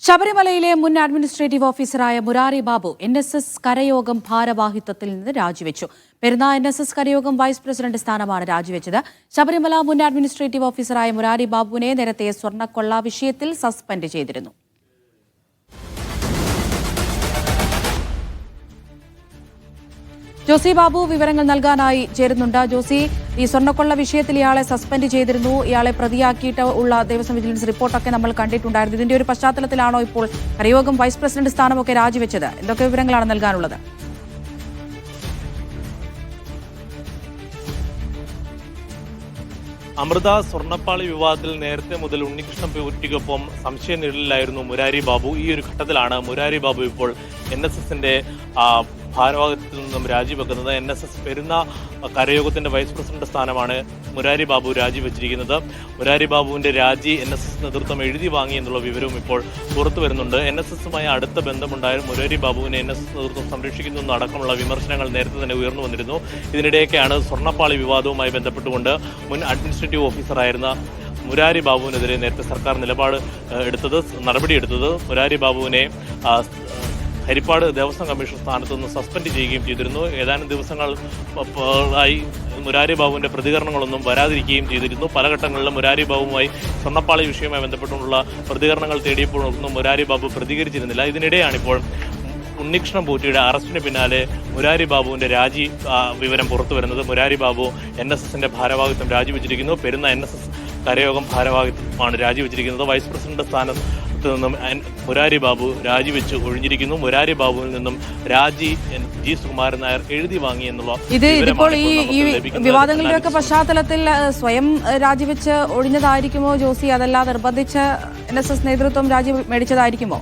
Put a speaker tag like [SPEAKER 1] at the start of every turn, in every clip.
[SPEAKER 1] ശബരിമലയിലെ മുൻ അഡ്മിനിസ്ട്രേറ്റീവ് ഓഫീസറായ മുരാരി ബാബു NSS കരയോഗം ഭാരവാഹിത്വത്തിൽ നിന്ന് രാജിവെച്ചു. പെരുന്ന NSS കരയോഗം വൈസ് പ്രസിഡന്റ് സ്ഥാനമാണ് രാജിവെച്ചത്. ശബരിമല മുൻ അഡ്മിനിസ്ട്രേറ്റീവ് ഓഫീസറായ മുരാരി ബാബുവിനെ നേരത്തെ സ്വർണ്ണക്കൊള്ള വിഷയത്തിൽ സസ്പെൻഡ് ചെയ്തിരുന്നു. ജോസി ബാബു വിവരങ്ങൾ നൽകാനായി ചേരുന്നുണ്ട്. ജോസി, ഈ സ്വർണ്ണക്കൊള്ള വിഷയത്തിൽ ഇയാളെ സസ്പെൻഡ് ചെയ്തിരുന്നു. ഇയാളെ പ്രതിയാക്കിയിട്ട് ഉള്ള ദേവസ്വം വിജിലൻസ് റിപ്പോർട്ടൊക്കെ നമ്മൾ കണ്ടിട്ടുണ്ടായിരുന്നു. ഇതിന്റെ ഒരു പശ്ചാത്തലത്തിലാണോ ഇപ്പോൾ കരയോഗം വൈസ് പ്രസിഡന്റ് സ്ഥാനമൊക്കെ രാജിവെച്ചത്? എന്തൊക്കെ വിവരങ്ങളാണ് നൽകാനുള്ളത്?
[SPEAKER 2] അമൃത, സ്വർണ്ണപ്പാളി വിവാദത്തിൽ നേരത്തെ മുതൽ ഉണ്ണികൃഷ്ണൻ പോറ്റിക്കൊപ്പം സംശയനിഴലിലായിരുന്നു മുരാരി ബാബു. ഈ ഒരു ഘട്ടത്തിലാണ് മുരാരി ബാബു ഇപ്പോൾ NSSന്റെ ഭാരവാഹിത്വത്തിൽ നിന്നും രാജിവെക്കുന്നത്. NSS പെരുന്ന കരയോഗത്തിന്റെ വൈസ് പ്രസിഡന്റ് സ്ഥാനമാണ് മുരാരി ബാബു രാജിവെച്ചിരിക്കുന്നത്. മുരാരി ബാബുവിന്റെ രാജി NSS നേതൃത്വം എഴുതി വാങ്ങി എന്നുള്ള വിവരവും ഇപ്പോൾ പുറത്തു വരുന്നുണ്ട്. NSSുമായി അടുത്ത ബന്ധമുണ്ടായ മുരാരി ബാബുവിനെ NSS നേതൃത്വം സംരക്ഷിക്കുന്നു എന്നടക്കമുള്ള വിമർശനങ്ങൾ നേരത്തെ തന്നെ ഉയർന്നു വന്നിരുന്നു. ഇതിനിടെയൊക്കെയാണ് സ്വർണ്ണപ്പാളി വിവാദവുമായി ബന്ധപ്പെട്ടുകൊണ്ട് മുൻ അഡ്മിനിസ്ട്രേറ്റീവ് ഓഫീസറായിരുന്ന മുരാരി ബാബുവിനെതിരെ നേരത്തെ സർക്കാർ നടപടിയെടുത്തത്. മുരാരി ബാബുവിനെ ഹരിപ്പാട് ദേവസ്വം കമ്മീഷൻ സ്ഥാനത്ത് നിന്ന് സസ്പെൻഡ് ചെയ്യുകയും ചെയ്തിരുന്നു. ഏതാനും ദിവസങ്ങളായി മുരാരി ബാബുവിന്റെ പ്രതികരണങ്ങളൊന്നും വരാതിരിക്കുകയും ചെയ്തിരുന്നു. പല ഘട്ടങ്ങളിലും മുരാരി ബാബുവുമായി സ്വർണ്ണപ്പാളി വിഷയവുമായി ബന്ധപ്പെട്ടുള്ള പ്രതികരണങ്ങൾ തേടിയപ്പോഴൊന്നും മുരാരി ബാബു പ്രതികരിച്ചിരുന്നില്ല. ഇതിനിടെയാണിപ്പോൾ ഉണ്ണികൃഷ്ണൻ പോറ്റിയുടെ അറസ്റ്റിന് പിന്നാലെ മുരാരി ബാബുവിന്റെ രാജി വിവരം പുറത്തു വരുന്നത്. മുരാരി ബാബു NSSന്റെ ഭാരവാഹിത്വം രാജിവെച്ചിരിക്കുന്നു. പെരുന്ന NSS കരയോഗം ഭാരവാഹിത്വമാണ് രാജിവെച്ചിരിക്കുന്നത്. വൈസ് പ്രസിഡന്റ് സ്ഥാനത്ത് നിന്നും മുരാരി ബാബു രാജിവെച്ച് ഒഴിഞ്ഞിരിക്കുന്നു. മുരാരി ബാബുവിൽ നിന്നും രാജി G സുകുമാരൻ നായർ എഴുതി വാങ്ങി എന്നുള്ള
[SPEAKER 1] ഇതിപ്പോൾ ഈ വിവാദങ്ങളുടെയൊക്കെ പശ്ചാത്തലത്തിൽ സ്വയം രാജിവെച്ച് ഒഴിഞ്ഞതായിരിക്കുമോ ജോസി? അതല്ല നിർബന്ധിച്ച് NSS നേതൃത്വം രാജി മേടിച്ചതായിരിക്കുമോ?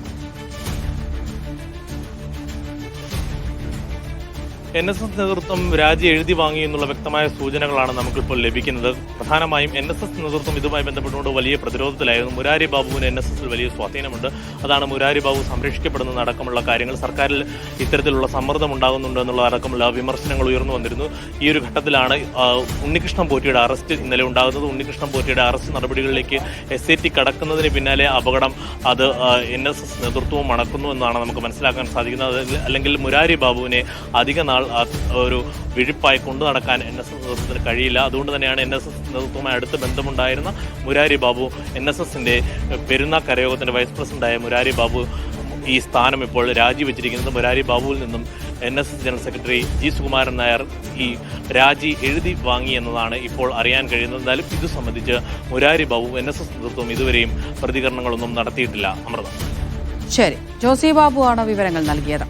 [SPEAKER 2] NSS നേതൃത്വം രാജി എഴുതി വാങ്ങി എന്നുള്ള വ്യക്തമായ സൂചനകളാണ് നമുക്കിപ്പോൾ ലഭിക്കുന്നത്. പ്രധാനമായും NSS നേതൃത്വം ഇതുമായി ബന്ധപ്പെട്ടുകൊണ്ട് വലിയ പ്രതിരോധത്തിലായിരുന്നു. മുരാരി ബാബുവിന് NSSൽ വലിയ സ്വാധീനമുണ്ട്. അതാണ് മുരാരി ബാബു സംരക്ഷിക്കപ്പെടുന്ന അടക്കമുള്ള കാര്യങ്ങൾ. സർക്കാരിൽ ഇത്തരത്തിലുള്ള സമ്മർദ്ദം ഉണ്ടാകുന്നുണ്ട് എന്നുള്ള അടക്കമുള്ള വിമർശനങ്ങൾ ഉയർന്നു വന്നിരുന്നു. ഈ ഒരു ഘട്ടത്തിലാണ് ഉണ്ണികൃഷ്ണൻ പോറ്റിയുടെ അറസ്റ്റ് ഇന്നലെ ഉണ്ടാകുന്നത്. ഉണ്ണികൃഷ്ണൻ പോറ്റിയുടെ അറസ്റ്റ് നടപടികളിലേക്ക് SIT കടക്കുന്നതിന് പിന്നാലെ അപകടം അത് NSS നേതൃത്വവും മണക്കുന്നു എന്നാണ് നമുക്ക് മനസ്സിലാക്കാൻ സാധിക്കുന്നത്. അല്ലെങ്കിൽ മുരാരി ബാബുവിനെ അധിക നാൾ ഒരു വിഴിപ്പായി കൊണ്ടു നടക്കാൻ NSS നേതൃത്വത്തിന് കഴിയില്ല. അതുകൊണ്ട് തന്നെയാണ് NSS നേതൃത്വവുമായി അടുത്ത ബന്ധമുണ്ടായിരുന്ന മുരാരി ബാബു NSSന്റെ പെരുന്ന കരയോഗത്തിന്റെ വൈസ് പ്രസിഡന്റായ മുരാരി ബാബു ഈ സ്ഥാനം ഇപ്പോൾ രാജിവെച്ചിരിക്കുന്നത്. മുരാരി ബാബുവിൽ നിന്നും NSS general secretary G Sukumaran Nair ഈ രാജി എഴുതി വാങ്ങി എന്നതാണ് ഇപ്പോൾ അറിയാൻ കഴിയുന്നത്. എന്നാലും ഇത് സംബന്ധിച്ച് മുരാരി ബാബു NSS നേതൃത്വം ഇതുവരെയും പ്രതികരണങ്ങളൊന്നും നടത്തിയിട്ടില്ല. അമൃത.
[SPEAKER 1] ശരി, ജോസി ബാബു ആണ് വിവരങ്ങൾ നൽകിയത്.